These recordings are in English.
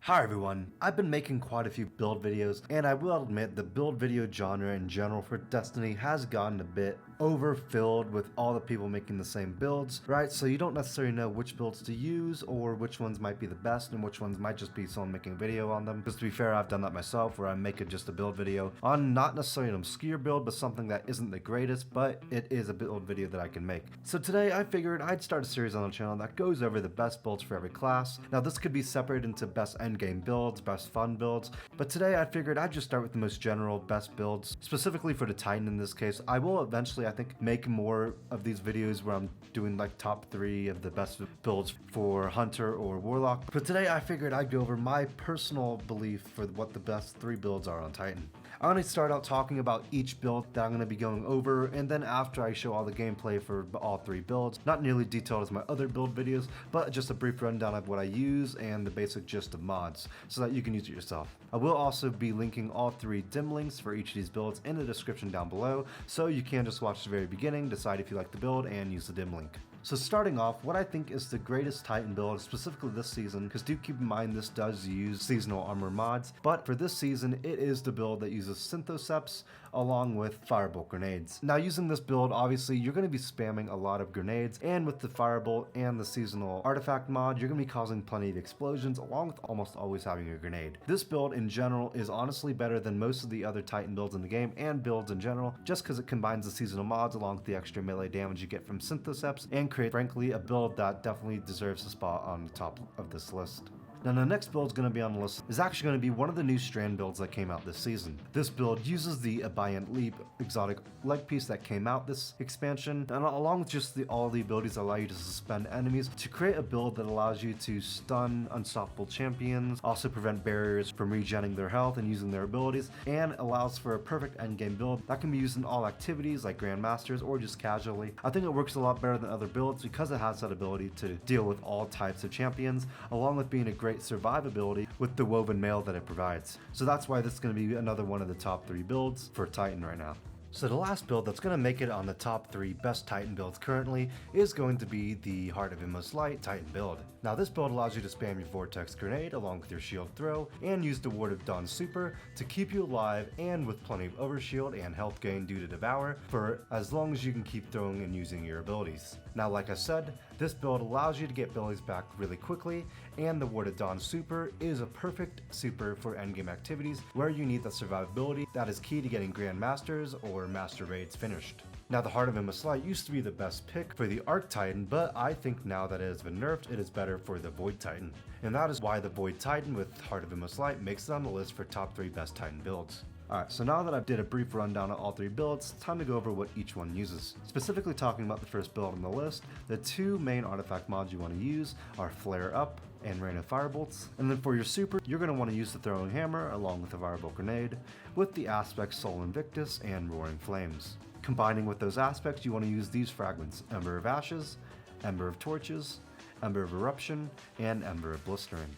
Hi everyone, I've been making quite a few build videos, and I will admit the build video genre in general for Destiny has gotten a bit overfilled with all the people making the same builds, right? So you don't necessarily know which builds to use or which ones might be the best and which ones might just be someone making a video on them. Because to be fair, I've done that myself where I make just a build video on not necessarily an obscure build, but something that isn't the greatest, but it is a build video that I can make. So today I figured I'd start a series on the channel that goes over the best builds for every class. Now this could be separated into best endgame builds, best fun builds, but today I figured I'd just start with the most general best builds, specifically for the Titan in this case. I will eventually, I think, make more of these videos where I'm doing like top 3 of the best builds for Hunter or Warlock, but today I figured I'd go over my personal belief for what the best 3 builds are on Titan. I'm going to start out talking about each build that I'm going to be going over, and then after I show all the gameplay for all 3 builds, not nearly detailed as my other build videos, but just a brief rundown of what I use and the basic gist of mods, so that you can use it yourself. I will also be linking all 3 dim links for each of these builds in the description down below, so you can just watch the very beginning, decide if you like the build, and use the dim link. So starting off, what I think is the greatest Titan build, specifically this season, because do keep in mind this does use seasonal armor mods, but for this season it is the build that uses Synthoceps along with Firebolt grenades. Now using this build, obviously you're going to be spamming a lot of grenades, and with the Firebolt and the seasonal artifact mod, you're going to be causing plenty of explosions along with almost always having a grenade. This build in general is honestly better than most of the other Titan builds in the game and builds in general, just because it combines the seasonal mods along with the extra melee damage you get from Synthoceps and create, frankly, a build that definitely deserves a spot on the top of this list. Now the next build is going to be on the list is actually going to be one of the new Strand builds that came out this season. This build uses the Abiant Leap exotic leg piece that came out this expansion, and along with just all the abilities that allow you to suspend enemies, to create a build that allows you to stun unstoppable champions, also prevent barriers from regenerating their health and using their abilities, and allows for a perfect endgame build that can be used in all activities like Grandmasters or just casually. I think it works a lot better than other builds because it has that ability to deal with all types of champions, along with being a great survivability with the woven mail that it provides. So that's why this is going to be another one of the top 3 builds for Titan right now. So the last build that's going to make it on the top 3 best Titan builds currently is going to be the Heart of Inmost Light Titan build. Now this build allows you to spam your Vortex Grenade along with your Shield Throw and use the Ward of Dawn Super to keep you alive and with plenty of overshield and health gain due to Devour for as long as you can keep throwing and using your abilities. Now like I said, this build allows you to get abilities back really quickly, and the Ward of Dawn Super is a perfect super for endgame activities where you need the survivability that is key to getting Grandmasters or Master Raids finished. Now the Heart of Inmost Light used to be the best pick for the Arc Titan, but I think now that it has been nerfed, it is better for the Void Titan. And that is why the Void Titan with Heart of Inmost Light makes it on the list for top 3 best Titan builds. Alright, so now that I've did a brief rundown of all 3 builds, it's time to go over what each one uses. Specifically talking about the first build on the list, the 2 main artifact mods you want to use are Flare Up and Rain of Firebolts. And then for your super, you're going to want to use the Throwing Hammer along with the Firebolt Grenade, with the aspects Sol Invictus and Roaring Flames. Combining with those aspects, you want to use these fragments: Ember of Ashes, Ember of Torches, Ember of Eruption, and Ember of Blistering.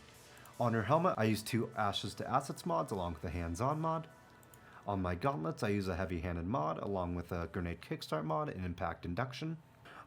On your helmet, I use 2 Ashes to Assets mods along with the Hands-On mod. On my gauntlets, I use a heavy-handed mod along with a grenade kickstart mod and impact induction.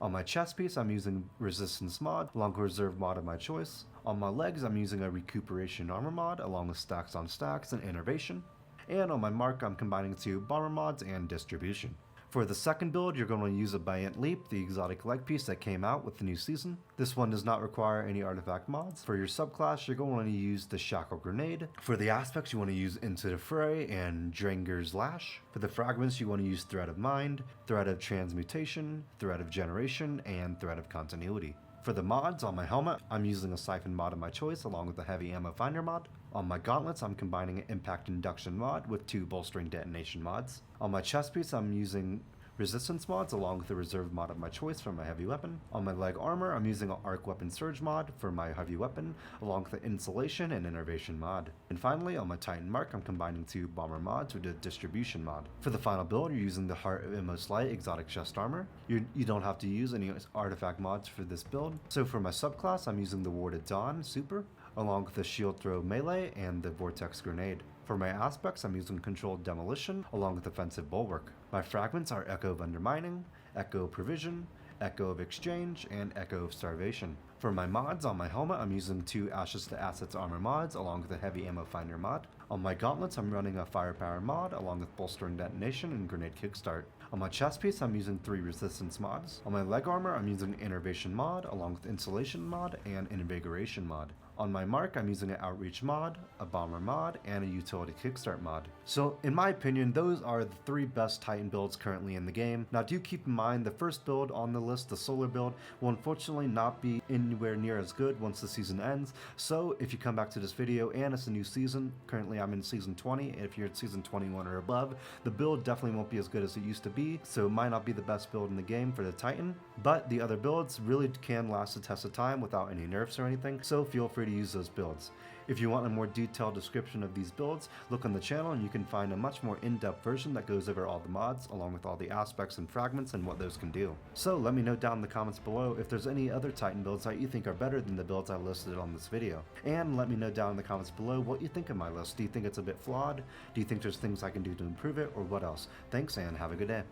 On my chest piece, I'm using resistance mod along with reserve mod of my choice. On my legs, I'm using a recuperation armor mod along with stacks on stacks and innervation. And on my mark, I'm combining 2 bomber mods and distribution. For the second build, you're going to use Abiant Leap, the exotic leg piece that came out with the new season. This one does not require any artifact mods. For your subclass, you're going to want to use the Shackle Grenade. For the aspects, you want to use Into the Fray and Dranger's Lash. For the fragments, you want to use Thread of Mind, Thread of Transmutation, Thread of Generation, and Thread of Continuity. For the mods, on my helmet, I'm using a Siphon mod of my choice along with a Heavy Ammo Finder mod. On my gauntlets, I'm combining an Impact Induction mod with 2 Bolstering Detonation mods. On my chest piece, I'm using resistance mods along with the reserve mod of my choice for my heavy weapon. On my leg armor, I'm using an Arc Weapon Surge mod for my heavy weapon along with the insulation and innervation mod. And finally, on my Titan mark, I'm combining 2 bomber mods with a distribution mod. For the final build, you're using the Heart of Inmost Light exotic chest armor. You don't have to use any artifact mods for this build. So for my subclass, I'm using the Ward of Dawn Super along with the Shield Throw Melee and the Vortex Grenade. For my aspects, I'm using Controlled Demolition along with Offensive Bulwark. My fragments are Echo of Undermining, Echo of Provision, Echo of Exchange, and Echo of Starvation. For my mods, on my helmet, I'm using 2 Ashes to Assets armor mods along with a heavy ammo finder mod. On my gauntlets, I'm running a firepower mod along with bolstering detonation and grenade kickstart. On my chest piece, I'm using 3 resistance mods. On my leg armor, I'm using an innervation mod along with insulation mod and invigoration mod. On my mark, I'm using an outreach mod, a bomber mod, and a utility kickstart mod. So in my opinion, those are the 3 best Titan builds currently in the game. Now do keep in mind the first build on the list, the solar build, will unfortunately not be anywhere near as good once the season ends. So if you come back to this video and it's a new season, currently I'm in season 20, if you're at season 21 or above, the build definitely won't be as good as it used to be, so it might not be the best build in the game for the Titan, but the other builds really can last the test of time without any nerfs or anything, so feel free to use those builds. If you want a more detailed description of these builds, look on the channel and you can find a much more in-depth version that goes over all the mods along with all the aspects and fragments and what those can do. So let me know down in the comments below if there's any other Titan builds that you think are better than the builds I listed on this video. And let me know down in the comments below what you think of my list. Do you think it's a bit flawed? Do you think there's things I can do to improve it, or what else? Thanks and have a good day.